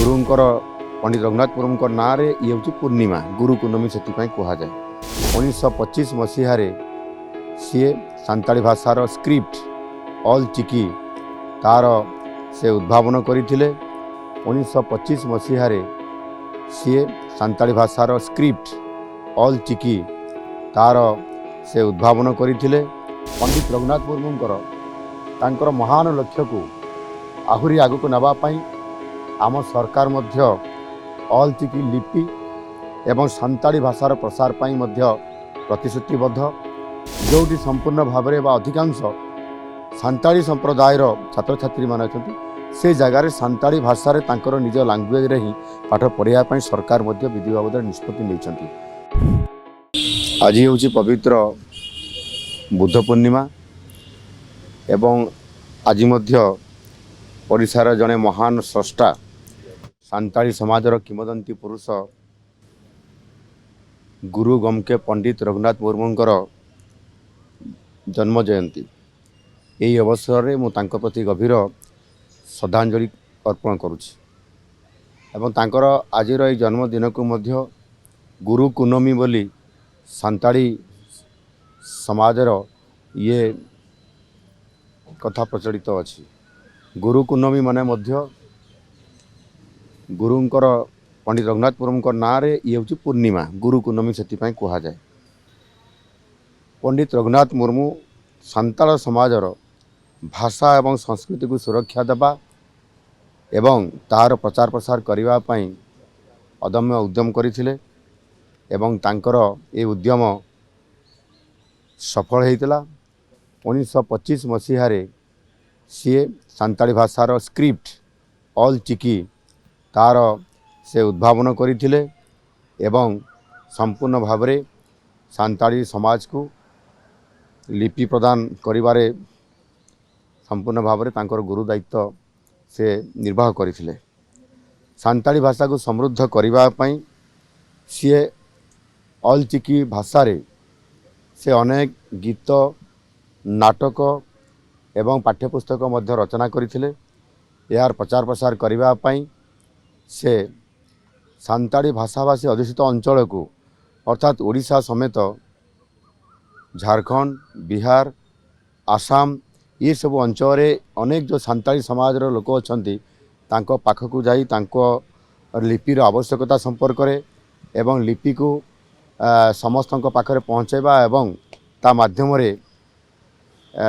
गुरुंकर पंडित रघुनाथ मुर्मूर ना रे ये हूँ पूर्णिमा गुरु पूर्णमी से कहुए 1925 मसीह सी सांताली भाषार स्क्रिप्ट ऑल चिकी तार से उद्भावन करते 1925 मसीह सी सांताली भाषार स्क्रिप्ट ऑल चिकी तार से उद्भावन करते पंडित रघुनाथ मुर्मूर तांकर महान लक्ष्य को आहुरी आगक नापाई आम सरकार मध्य ऑल चिकी लिपि एवं सांताली भाषार प्रसार पाई मध्य प्रतिश्रुतिबद्ध जोटी संपूर्ण भाव में अधिकांश सांताली संप्रदायर छात्र छात्री मान अच्छा से जगार सांताली भाषा रे तांकर निज लैंग्वेज रे ही पाठ पढ़ाई सरकार मध्य विधि बाबद निष्पत्ति नहीं। आज हूँ पवित्र बुद्ध पूर्णिमा एवं आज मध्य ओडिशार जड़े महान स्रष्टा सांताली समाजर किंवदंती पुरुष गुरु गमके पंडित रघुनाथ मुर्मूर जन्म जयंती यही अवसर में मुझे प्रति गभीर श्रद्धांजलि अर्पण करुच्ची एवं तांकर आजिर ये जन्मदिन को मध्य गुरु पूर्णमी बोली सांताली समाजर ये कथा प्रचलित अच्छी। गुरु पूर्णमी माने मध्य गुरुंकर पंडित रघुनाथ मुर्मूर ना रे ये हूँ पूर्णिमा गुरु पूर्णमी से कहुए पंडित रघुनाथ मुर्मू सांताल समाजर भाषा एवं संस्कृति को सुरक्षा देवा एवं तार प्रचार प्रसार करने अदम्य उद्यम करथिले एवं तांकर ये उद्यम सफल होता 1925 मसीह सी सांताली भाषार स्क्रिप्ट ऑल चिकी तार से उद्भावन करथिले एवं संपूर्ण भाव में सांताली समाज को लिपि प्रदान करिबारे संपूर्ण भाव में तांकर गुरु दायित्व से निर्वाह करथिले। सांताली भाषा को समृद्ध करने सी ऑल चिकी भाषा रे से अनेक गीत नाटक एवं पाठ्यपुस्तक मध्य रचना करथिले। यार प्रचार प्रसार करने से सांताली भाषाभाषी अधिष्ठित अंचल को अर्थात ओडिशा समेत झारखंड बिहार आसाम ये सब अंचल अनेक जो सांताली समाज लोक अच्छा पाखक जाई लिपिर आवश्यकता संपर्क एवं लिपि को समस्त पाखरे पहुँचेबा एवं ता माध्यम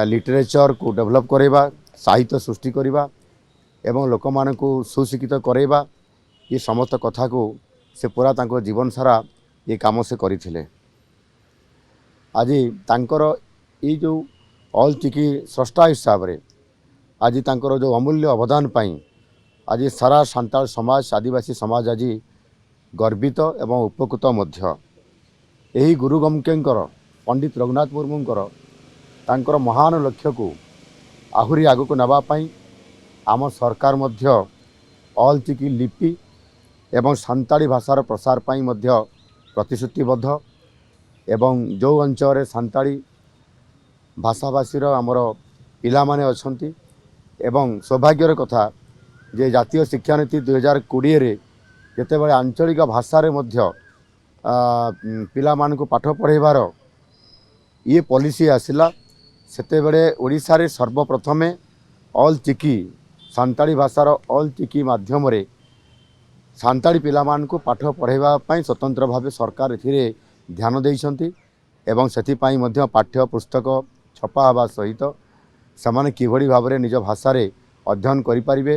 लिटरेचर को डेवलप करवा साहित्य सृष्टि करवा एवं लोक मान को सुशिक्षित करवा ये समस्त कथा को से पूरा तांको जीवन सारा ये काम से करथिले। आज तांकर ये जो ऑल चिकी स्रष्टा हिसाब रे आज तांकर जो अमूल्य अवदान पाई आज सारा सांताल समाज आदिवासी समाज आज गर्वित एवं उपकृत मध्य यही गुरु गमकेंकर पंडित रघुनाथ मुर्मूर तांकर महान लक्ष्य को आहुरी आगक नापाई आम सरकार मध्य ऑल चिकी लिपि एवं सांताली भाषार प्रसार पाई मध्य प्रतिश्रुतिबद्ध एवं जो अंचल सांताली भाषाभाषीर आमर पिला माने अछंती एवं सौभाग्यर कथा जे जातीय शिक्षा नीति 2020 रे जेतेबेले आंचलिक भाषा रे मध्य पिला मान को पाठ पढ़ेबार ये पॉलिसी आसिला सेतेबेले ओडिशा रे सर्वप्रथमे ऑल चिकी सांताली भाषार ऑल चिकी माध्यम रे सांताली पिला मान को पाठ पढ़ेबा पई स्वतंत्र भाव सरकार एथिरे ध्यान देइछंती एवं सेथिपाई मध्य पाठ्य पुस्तक छपा हवा सहित सेमाने किभଳି भाव निज भाषा रे अध्ययन करि परिबे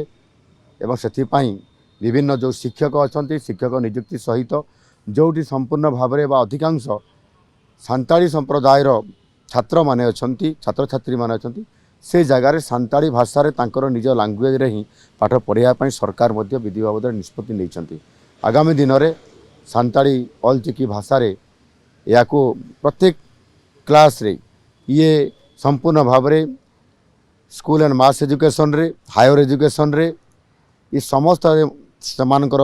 एवं सेथिपाई विभिन्न जो शिक्षक अछंती शिक्षक नियुक्ति सहित जोटी संपूर्ण भाव में अधिकांश सांताली संप्रदायर छात्र माने अछंती छात्र छात्री माने अछंती से जगार सांताली भाषा रे तांकर निज लैंग्वेज रे ही पाठ पढ़ाई सरकार मध्य विधि बाबद निष्पत्ति नहीं। आगामी दिन में सांताली ऑल चिकी भाषा रे या को प्रत्येक क्लास रे ये संपूर्ण भाव में स्कूल एंड मास एजुकेशन रे हायर एजुकेशन रे ये समस्त सेमानकर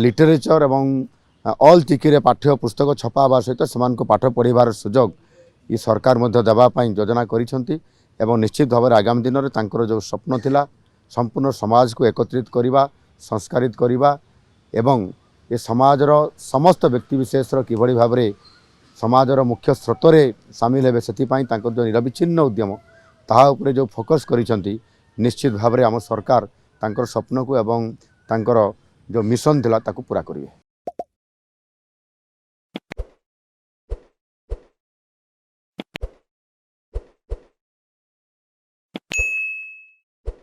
लिटरेचर एवं ऑल चिकी रे पाठ्य पुस्तक छपा हवा सहित से पाठ पढ़ार सुजोग ये सरकार मध्य देवाई योजना करिसेंती एवं निश्चित भाव में आगामी दिन में तांकर जो स्वप्न थिला संपूर्ण समाज को एकत्रित करवा संस्कारित करवा एवं ए समाजर समस्त व्यक्तिविशेषर किभଳି भाବରେ समाजर मुख्य स्रोतरे सामिल हेबे सेतिपाई तांकर जो निरविच्छिन्न उद्यम ताहा उपरे जो फोकस करिसंती निश्चित भाବରେ आम सरकार तांकर स्वप्न को एवं तांकर जो मिशन थिला ताकू पूरा करिवे।